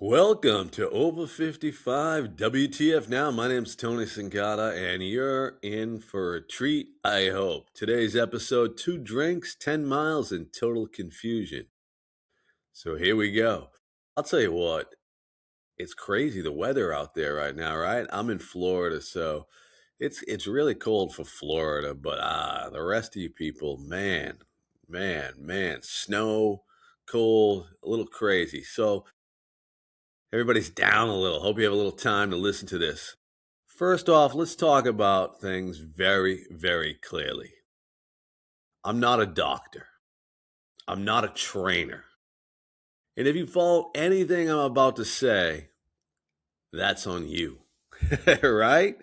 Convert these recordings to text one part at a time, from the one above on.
Welcome to Over 55 WTF Now. My name's Tony Cincotta, and you're in for a treat, I hope. Today's episode, 2 drinks, 10 miles, and total confusion. So here we go. I'll tell you what, it's crazy the weather out there right now, right? I'm in Florida, so it's really cold for Florida, but the rest of you people, man, snow, cold, a little crazy. So everybody's down a little. Hope you have a little time to listen to this. First off, let's talk about things very, very clearly. I'm not a doctor. I'm not a trainer. And if you follow anything I'm about to say, that's on you. Right?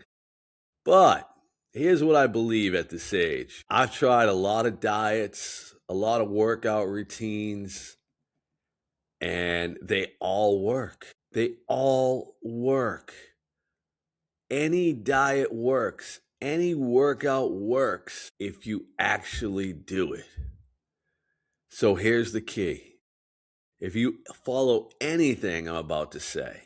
But here's what I believe at this age. I've tried a lot of diets, a lot of workout routines, and they all work. They all work. Any diet works. Any workout works if you actually do it. So here's the key. If you follow anything I'm about to say,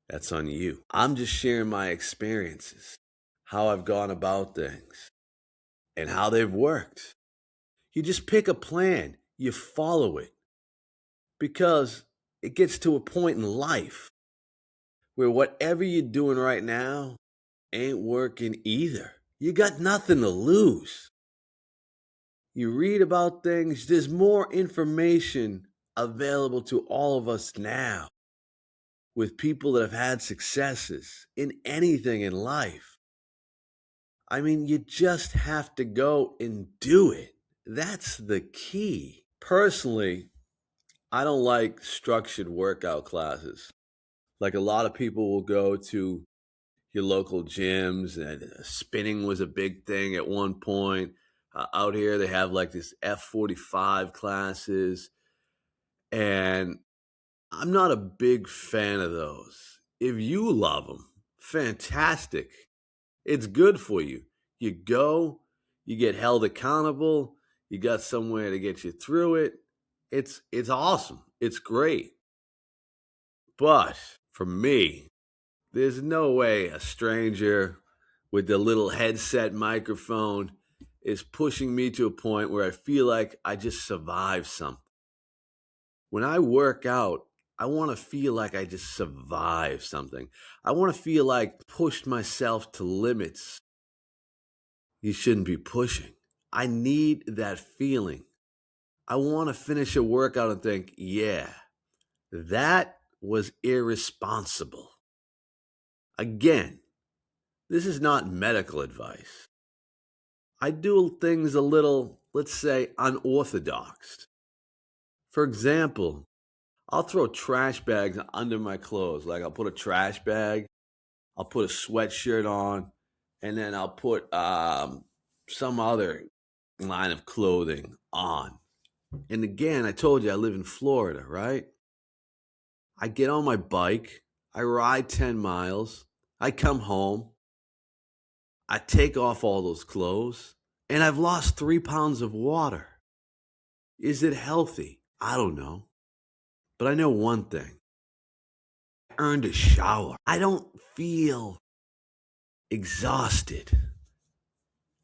that's on you. I'm just sharing my experiences, how I've gone about things, and how they've worked. You just pick a plan, you follow it, because it gets to a point in life where whatever you're doing right now ain't working either. You got nothing to lose. You read about things, there's more information available to all of us now with people that have had successes in anything in life. I mean, you just have to go and do it. That's the key. Personally, I don't like structured workout classes. Like a lot of people will go to your local gyms, and spinning was a big thing at one point. Out here, they have like this F45 classes, and I'm not a big fan of those. If you love them, fantastic. It's good for you. You go, you get held accountable, you got somewhere to get you through it. It's awesome. It's great. But for me, there's no way a stranger with the little headset microphone is pushing me to a point where I feel like I just survived something. When I work out, I want to feel like I just survived something. I want to feel like pushed myself to limits you shouldn't be pushing. I need that feeling. I want to finish a workout and think, yeah, that was irresponsible. Again, this is not medical advice. I do things a little, let's say, unorthodox. For example, I'll throw trash bags under my clothes. Like I'll put a trash bag, I'll put a sweatshirt on, and then I'll put some other line of clothing on. And again, I told you I live in Florida, right? I get on my bike, I ride 10 miles, I come home, I take off all those clothes, and I've lost 3 pounds of water. Is it healthy? I don't know. But I know one thing. I earned a shower. I don't feel exhausted.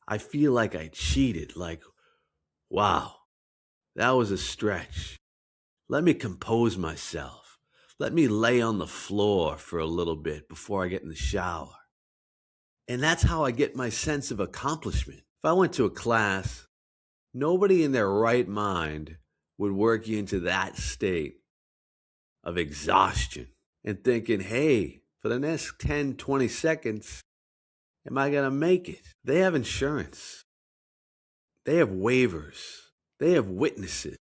I feel like I cheated. Like, wow, that was a stretch. Let me compose myself. Let me lay on the floor for a little bit before I get in the shower. And that's how I get my sense of accomplishment. If I went to a class, nobody in their right mind would work you into that state of exhaustion and thinking, hey, for the next 10, 20 seconds, am I going to make it? They have insurance. They have waivers. They have witnesses.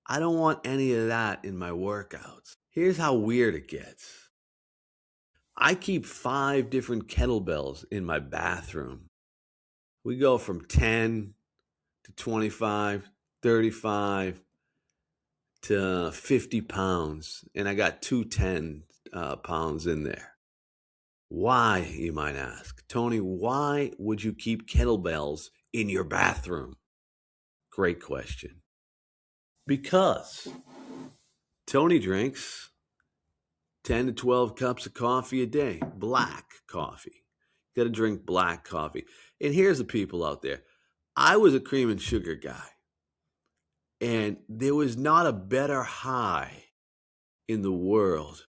I don't want any of that in my workouts. Here's how weird it gets. I keep 5 different kettlebells in my bathroom. We go from 10 to 25, 35 to 50 pounds, and I got 210 pounds in there. Why, you might ask? Tony, why would you keep kettlebells in your bathroom? Great question. Because Tony drinks 10 to 12 cups of coffee a day, black coffee. Got to drink black coffee. And here's the people out there. I was a cream and sugar guy, and there was not a better high in the world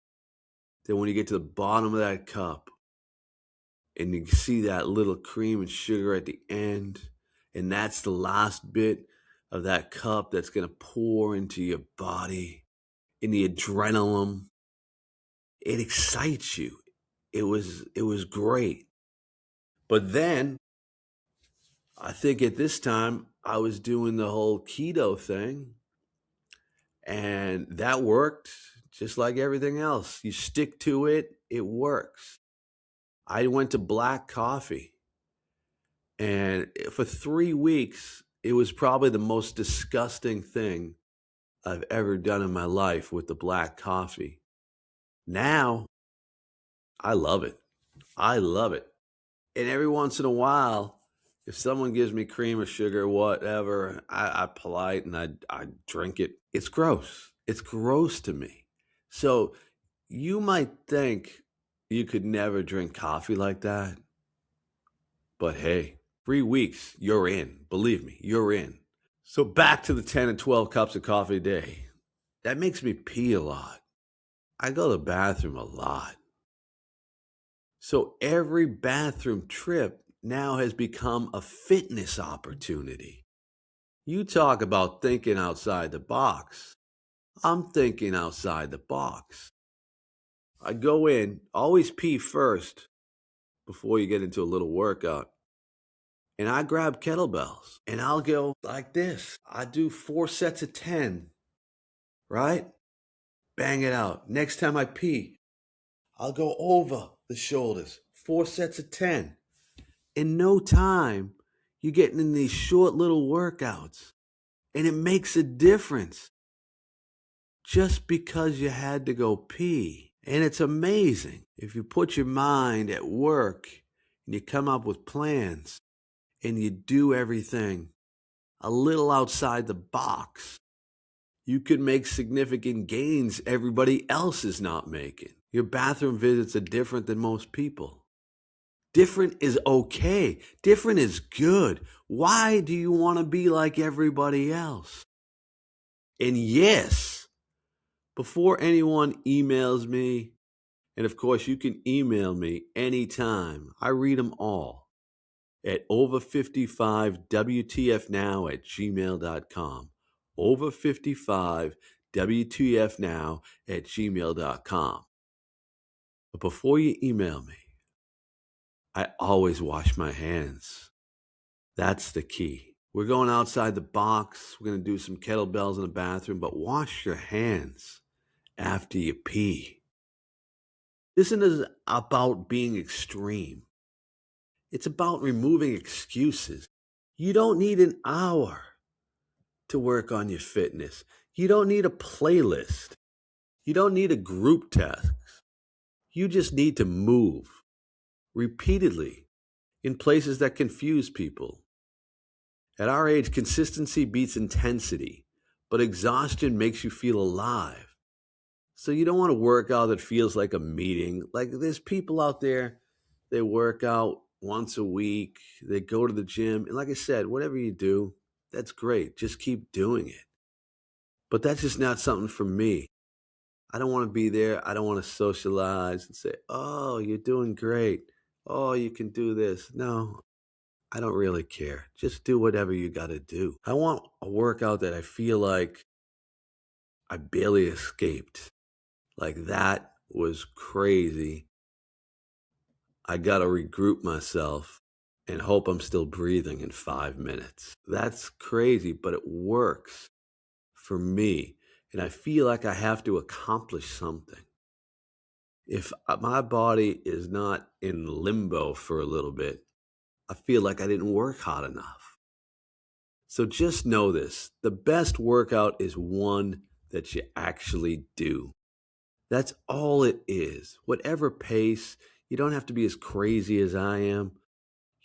than when you get to the bottom of that cup and you see that little cream and sugar at the end, and that's the last bit of that cup that's going to pour into your body, in the adrenaline. It excites you. It was great. But then I think at this time I was doing the whole keto thing, and that worked just like everything else. You stick to it, it works. I went to black coffee, and for 3 weeks, it was probably the most disgusting thing I've ever done in my life with the black coffee. Now, I love it. I love it. And every once in a while, if someone gives me cream or sugar, whatever, I polite and I drink it. It's gross. It's gross to me. So you might think you could never drink coffee like that. But hey, 3 weeks, you're in. Believe me, you're in. So back to the 10 and 12 cups of coffee a day. That makes me pee a lot. I go to the bathroom a lot. So every bathroom trip now has become a fitness opportunity. You talk about thinking outside the box. I'm thinking outside the box. I go in, always pee first before you get into a little workout. And I grab kettlebells and I'll go like this. I do 4 sets of 10, right? Bang it out. Next time I pee, I'll go over the shoulders, 4 sets of 10. In no time, you're getting in these short little workouts, and it makes a difference just because you had to go pee. And it's amazing if you put your mind at work and you come up with plans and you do everything a little outside the box, you can make significant gains everybody else is not making. Your bathroom visits are different than most people. Different is okay. Different is good. Why do you want to be like everybody else? And yes, before anyone emails me, and of course you can email me anytime, I read them all at over55wtfnow@gmail.com. Over55wtfnow@gmail.com. But before you email me, I always wash my hands. That's the key. We're going outside the box. We're going to do some kettlebells in the bathroom, but wash your hands after you pee. This isn't about being extreme. It's about removing excuses. You don't need an hour to work on your fitness. You don't need a playlist. You don't need a group text. You just need to move repeatedly in places that confuse people. At our age, consistency beats intensity, but exhaustion makes you feel alive. So you don't want to work out that feels like a meeting. Like there's people out there, they work out once a week, they go to the gym. And like I said, whatever you do, that's great. Just keep doing it. But that's just not something for me. I don't want to be there. I don't want to socialize and say, oh, you're doing great. Oh, you can do this. No, I don't really care. Just do whatever you got to do. I want a workout that I feel like I barely escaped. Like that was crazy. I got to regroup myself and hope I'm still breathing in 5 minutes. That's crazy, but it works for me. And I feel like I have to accomplish something. If my body is not in limbo for a little bit, I feel like I didn't work hard enough. So just know this, the best workout is one that you actually do. That's all it is. Whatever pace, you don't have to be as crazy as I am.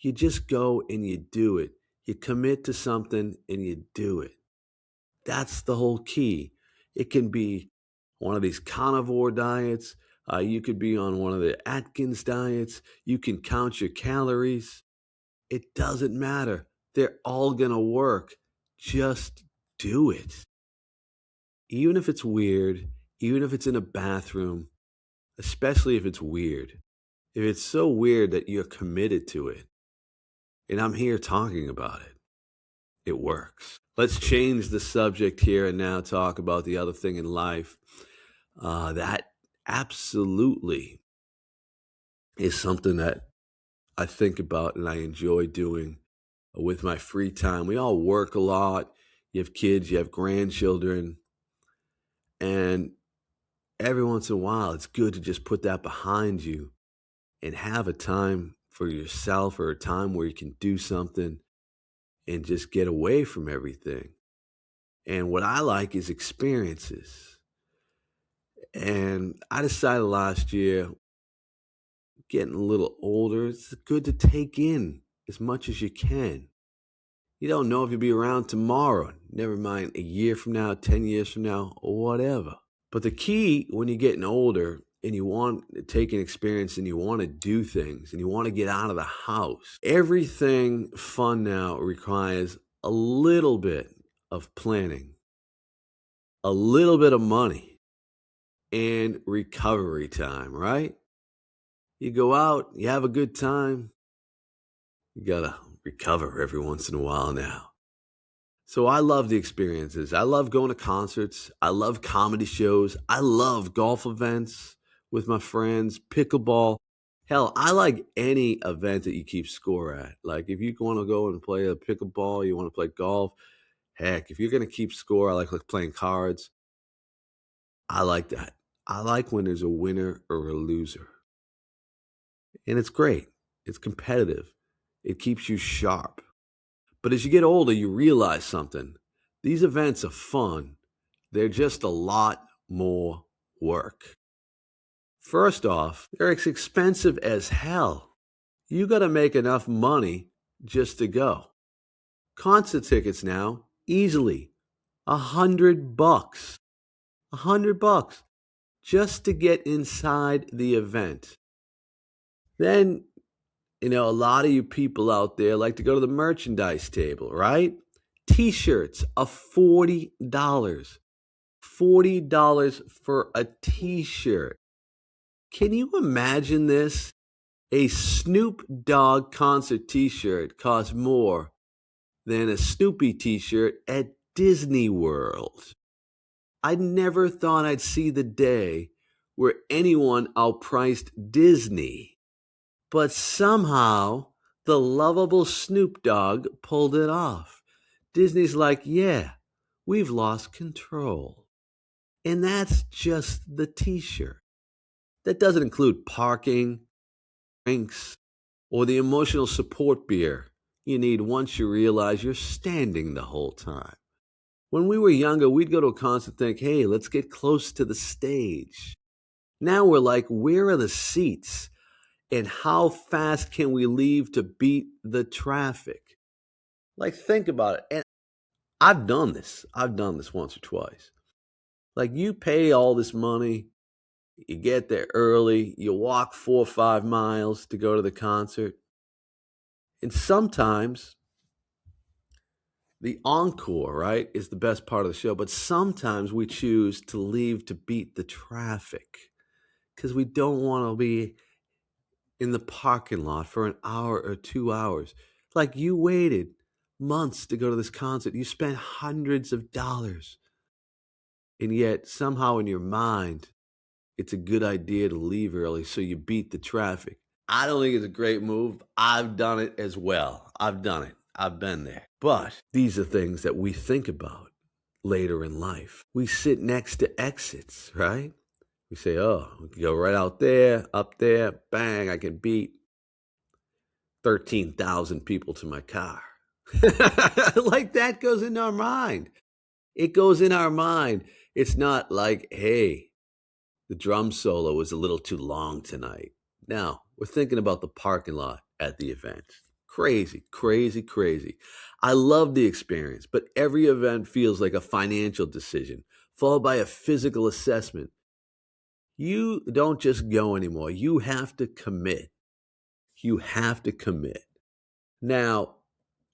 You just go and you do it. You commit to something and you do it. That's the whole key. It can be one of these carnivore diets, You could be on one of the Atkins diets. You can count your calories. It doesn't matter. They're all going to work. Just do it. Even if it's weird, even if it's in a bathroom, especially if it's weird. If it's so weird that you're committed to it, and I'm here talking about it, it works. Let's change the subject here and now talk about the other thing in life that absolutely is something that I think about and I enjoy doing with my free time. We all work a lot. You have kids, you have grandchildren, and every once in a while, it's good to just put that behind you and have a time for yourself or a time where you can do something and just get away from everything. And what I like is experiences. And I decided last year, getting a little older, it's good to take in as much as you can. You don't know if you'll be around tomorrow, never mind a year from now, 10 years from now, or whatever. But the key when you're getting older and you want to take an experience and you want to do things and you want to get out of the house, everything fun now requires a little bit of planning, a little bit of money, and recovery time, right? You go out, you have a good time, you gotta recover every once in a while now. So I love the experiences. I love going to concerts. I love comedy shows. I love golf events with my friends, pickleball. Hell, I like any event that you keep score at. Like if you want to go and play a pickleball, you want to play golf, heck, if you're going to keep score, I like playing cards. I like that. I like when there's a winner or a loser. And it's great. It's competitive. It keeps you sharp. But as you get older, you realize something. These events are fun. They're just a lot more work. First off, they're expensive as hell. You got to make enough money just to go. Concert tickets now, easily $100. $100 just to get inside the event. Then, a lot of you people out there like to go to the merchandise table, right? T-shirts are $40. $40 for a t-shirt. Can you imagine this? A Snoop Dogg concert t-shirt costs more than a Snoopy t-shirt at Disney World. I never thought I'd see the day where anyone outpriced Disney. But somehow, the lovable Snoop Dogg pulled it off. Disney's like, yeah, we've lost control. And that's just the t-shirt. That doesn't include parking, drinks, or the emotional support beer you need once you realize you're standing the whole time. When we were younger, we'd go to a concert and think, hey, let's get close to the stage. Now we're like, where are the seats? And how fast can we leave to beat the traffic? Like, think about it. And I've done this. I've done this once or twice. Like, you pay all this money, you get there early, you walk 4 or 5 miles to go to the concert. And sometimes the encore, right, is the best part of the show. But sometimes we choose to leave to beat the traffic because we don't want to be in the parking lot for an hour or 2 hours. Like you waited months to go to this concert. You spent hundreds of dollars. And yet somehow in your mind, it's a good idea to leave early so you beat the traffic. I don't think it's a great move. I've done it as well. I've done it. I've been there. But these are things that we think about later in life. We sit next to exits, right? We say, oh, we can go right out there, up there, bang, I can beat 13,000 people to my car. Like that goes in our mind. It goes in our mind. It's not like, hey, the drum solo was a little too long tonight. Now, we're thinking about the parking lot at the event. Crazy, crazy, crazy. I love the experience, but every event feels like a financial decision, followed by a physical assessment. You don't just go anymore. You have to commit. You have to commit. Now,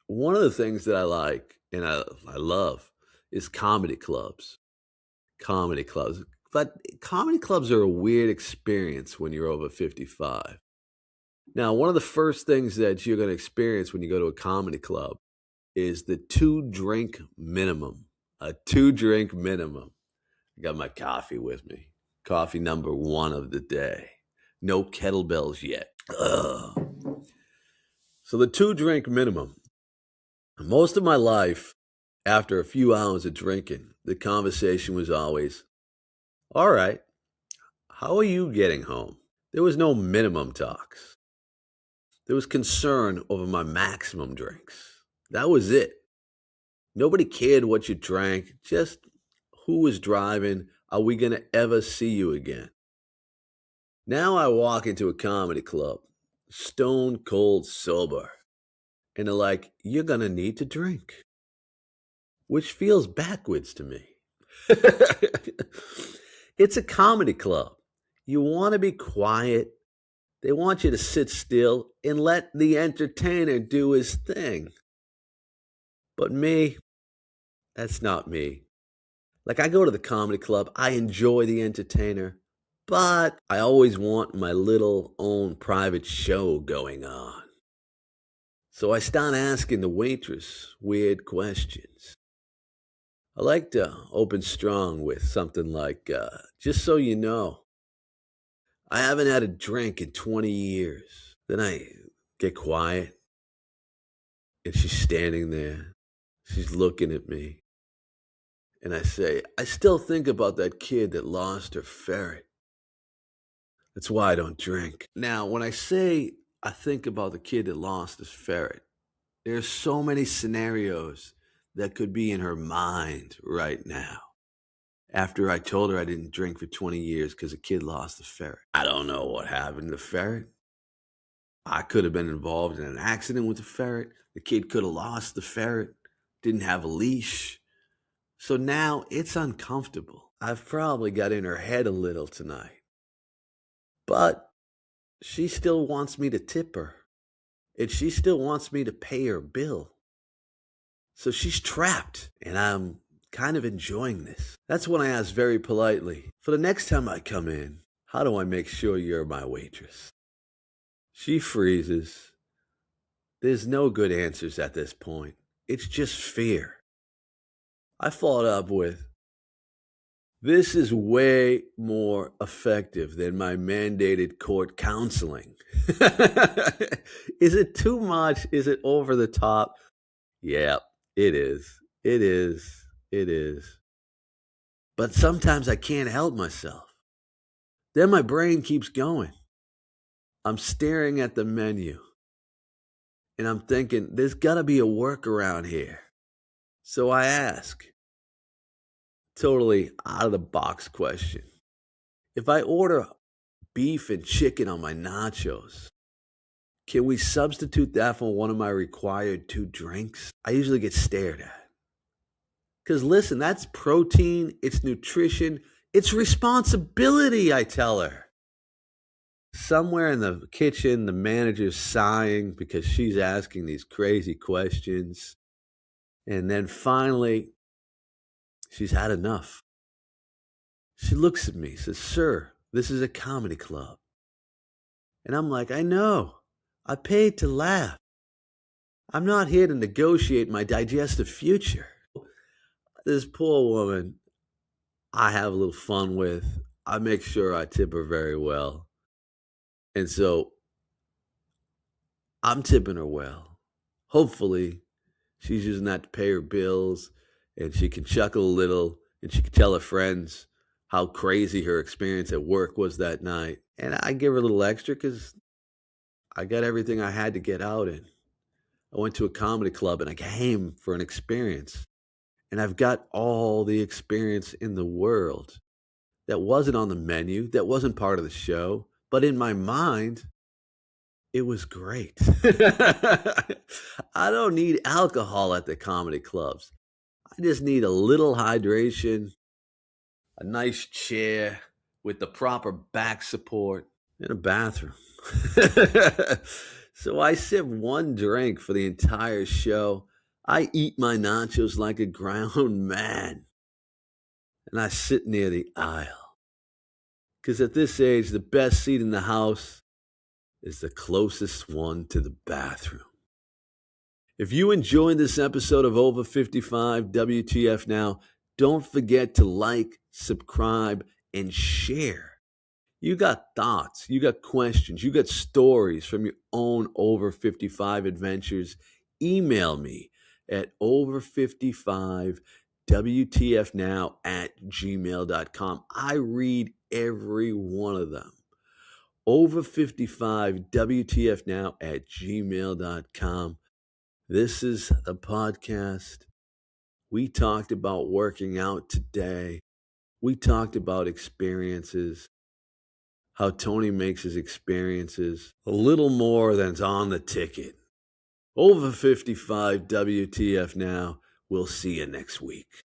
one of the things that I like and I love is comedy clubs. Comedy clubs. But comedy clubs are a weird experience when you're over 55. Now, one of the first things that you're going to experience when you go to a comedy club is the 2 drink minimum. A 2 drink minimum. I got my coffee with me. Coffee number 1 of the day. No kettlebells yet. Ugh. So the 2 drink minimum. Most of my life, after a few hours of drinking, the conversation was always, all right, how are you getting home? There was no minimum talks. There was concern over my maximum drinks. That was it. Nobody cared what you drank, just who was driving. Are we going to ever see you again? Now I walk into a comedy club, stone cold sober, and they're like, you're going to need to drink, which feels backwards to me. It's a comedy club. You want to be quiet. They want you to sit still and let the entertainer do his thing. But me, that's not me. Like, I go to the comedy club, I enjoy the entertainer, but I always want my little own private show going on. So I start asking the waitress weird questions. I like to open strong with something like, just so you know, I haven't had a drink in 20 years. Then I get quiet, and she's standing there. She's looking at me. And I say, I still think about that kid that lost her ferret. That's why I don't drink. Now, when I say I think about the kid that lost his ferret, there's so many scenarios that could be in her mind right now. After I told her I didn't drink for 20 years because a kid lost a ferret. I don't know what happened to the ferret. I could have been involved in an accident with the ferret. The kid could have lost the ferret, didn't have a leash. So now it's uncomfortable. I've probably got in her head a little tonight. But she still wants me to tip her. And she still wants me to pay her bill. So she's trapped, and I'm kind of enjoying this. That's when I ask very politely, for the next time I come in, how do I make sure you're my waitress? She freezes. There's no good answers at this point. It's just fear. I followed up with, this is way more effective than my mandated court counseling. Is it too much? Is it over the top? Yeah, it is. It is. It is. But sometimes I can't help myself. Then my brain keeps going. I'm staring at the menu. And I'm thinking, there's got to be a workaround here. So I ask, totally out of the box question. If I order beef and chicken on my nachos, can we substitute that for one of my required 2 drinks? I usually get stared at. Because listen, that's protein, it's nutrition, it's responsibility, I tell her. Somewhere in the kitchen, the manager's sighing because she's asking these crazy questions. And then finally, she's had enough. She looks at me, says, sir, this is a comedy club. And I'm like, I know. I paid to laugh. I'm not here to negotiate my digestive future. This poor woman, I have a little fun with. I make sure I tip her very well. And so I'm tipping her well. Hopefully, she's using that to pay her bills and she can chuckle a little and she can tell her friends how crazy her experience at work was that night. And I give her a little extra because I got everything I had to get out in. I went to a comedy club and I came for an experience. And I've got all the experience in the world that wasn't on the menu, that wasn't part of the show, but in my mind, it was great. I don't need alcohol at the comedy clubs. I just need a little hydration, a nice chair with the proper back support in a bathroom. So I sip one drink for the entire show. I eat my nachos like a grown man. And I sit near the aisle. Because at this age, the best seat in the house is the closest one to the bathroom. If you enjoyed this episode of Over 55 WTF Now, don't forget to like, subscribe, and share. You got thoughts, you got questions, you got stories from your own over 55 adventures. Email me at over55wtfnow@gmail.com. I read every one of them. Over55wtfnow@gmail.com. This is the podcast. We talked about working out today. We talked about experiences, how Tony makes his experiences a little more than's on the ticket. Over 55 WTF Now. We'll see you next week.